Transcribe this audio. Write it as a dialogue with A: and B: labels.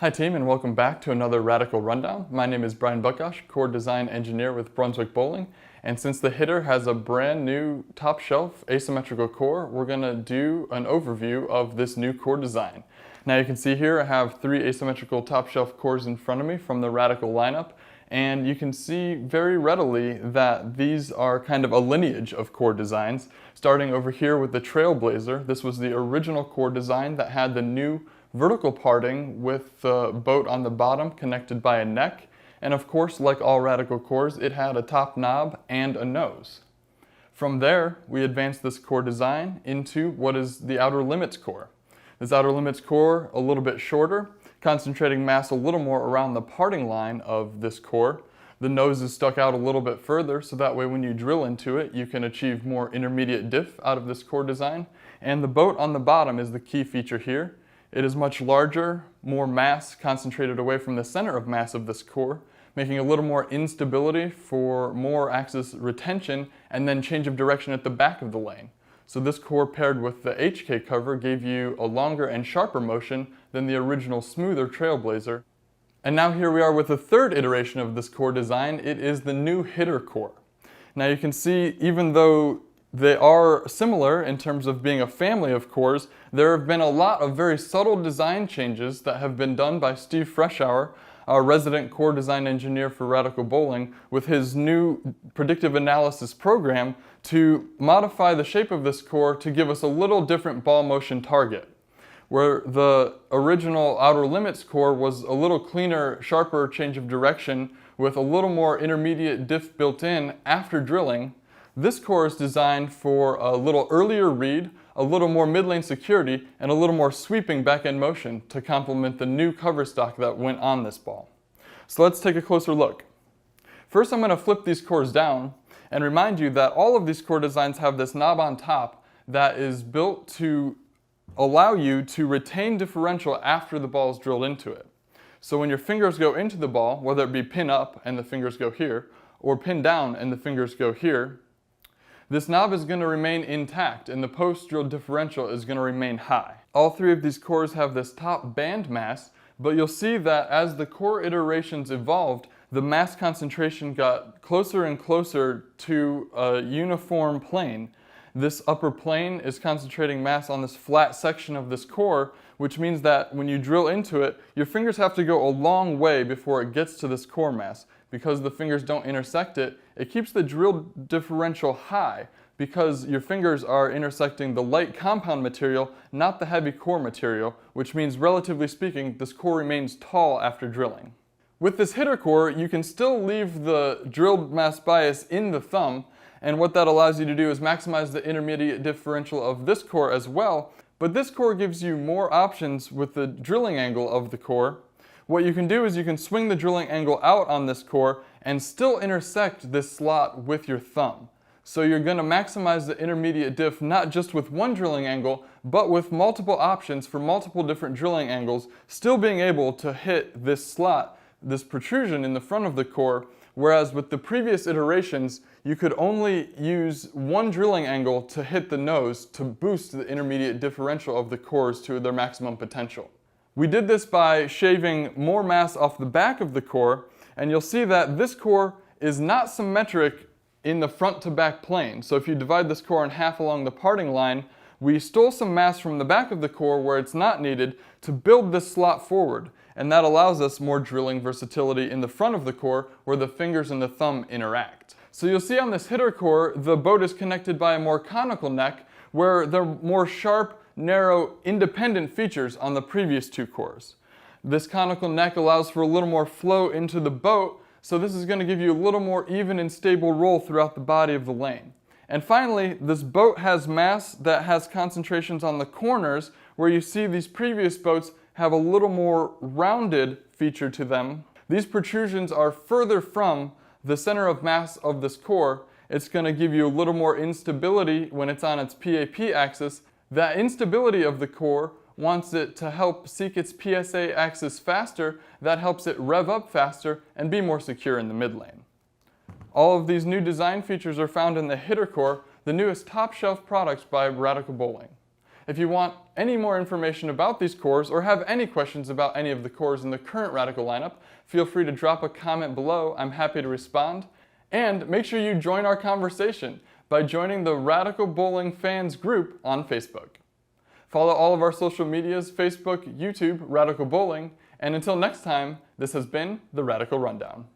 A: Hi team, and welcome back to another Radical Rundown. My name is Bryan Buckosh, Core Design Engineer with Brunswick Bowling, and since the hitter has a brand new top shelf asymmetrical core, we're going to do an overview of this new core design. Now you can see here I have 3 asymmetrical top shelf cores in front of me from the Radical lineup, and you can see very readily that these are kind of a lineage of core designs. Starting over here with the Trailblazer, this was the original core design that had the new vertical parting with the boat on the bottom connected by a neck, and of course, like all Radical cores, it had a top knob and a nose. From there, we advanced this core design into what is the Outer Limits core. This Outer Limits core, a little bit shorter, concentrating mass a little more around the parting line of this core. The nose is stuck out a little bit further, so that way when you drill into it, you can achieve more intermediate diff out of this core design. And the boat on the bottom is the key feature here. It is much larger, more mass concentrated away from the center of mass of this core, making a little more instability for more axis retention and then change of direction at the back of the lane. So this core paired with the HK cover gave you a longer and sharper motion than the original smoother Trailblazer. And now here we are with the third iteration of this core design. It is the new hitter core. Now you can see, even though they are similar in terms of being a family of cores, there have been a lot of very subtle design changes that have been done by Steve Freshour, our resident core design engineer for Radical Bowling, with his new predictive analysis program to modify the shape of this core to give us a little different ball motion target. Where the original Outer Limits core was a little cleaner, sharper change of direction with a little more intermediate diff built in after drilling, this core is designed for a little earlier read, a little more mid-lane security, and a little more sweeping back-end motion to complement the new cover stock that went on this ball. So let's take a closer look. First, I'm going to flip these cores down and remind you that all of these core designs have this knob on top that is built to allow you to retain differential after the ball is drilled into it. So when your fingers go into the ball, whether it be pin up and the fingers go here, or pin down and the fingers go here, this knob is going to remain intact and the post-drill differential is going to remain high. All 3 of these cores have this top band mass, but you'll see that as the core iterations evolved, the mass concentration got closer and closer to a uniform plane. This upper plane is concentrating mass on this flat section of this core, which means that when you drill into it, your fingers have to go a long way before it gets to this core mass. Because the fingers don't intersect it, it keeps the drill differential high because your fingers are intersecting the light compound material, not the heavy core material, which means, relatively speaking, this core remains tall after drilling. With this hitter core, you can still leave the drilled mass bias in the thumb, and what that allows you to do is maximize the intermediate differential of this core as well, but this core gives you more options with the drilling angle of the core. What you can do is you can swing the drilling angle out on this core and still intersect this slot with your thumb. So you're going to maximize the intermediate diff not just with one drilling angle, but with multiple options for multiple different drilling angles, still being able to hit this slot, this protrusion in the front of the core, whereas with the previous iterations, you could only use one drilling angle to hit the nose to boost the intermediate differential of the cores to their maximum potential. We did this by shaving more mass off the back of the core, and you'll see that this core is not symmetric in the front to back plane. So if you divide this core in half along the parting line, we stole some mass from the back of the core where it's not needed to build this slot forward, and that allows us more drilling versatility in the front of the core where the fingers and the thumb interact. So you'll see on this hitter core, the boat is connected by a more conical neck where there are more sharp, narrow, independent features on the previous 2 cores. This conical neck allows for a little more flow into the boat, so this is going to give you a little more even and stable roll throughout the body of the lane. And finally, this boat has mass that has concentrations on the corners, where you see these previous boats have a little more rounded feature to them. These protrusions are further from the center of mass of this core. It's going to give you a little more instability when it's on its PAP axis. That instability of the core wants it to help seek its PSA axis faster. That helps it rev up faster and be more secure in the mid lane. All of these new design features are found in the hitter core, the newest top shelf products by Radical Bowling. If you want any more information about these cores or have any questions about any of the cores in the current Radical lineup, feel free to drop a comment below. I'm happy to respond. And make sure you join our conversation by joining the Radical Bowling Fans group on Facebook. Follow all of our social medias, Facebook, YouTube, Radical Bowling, and until next time, this has been the Radical Rundown.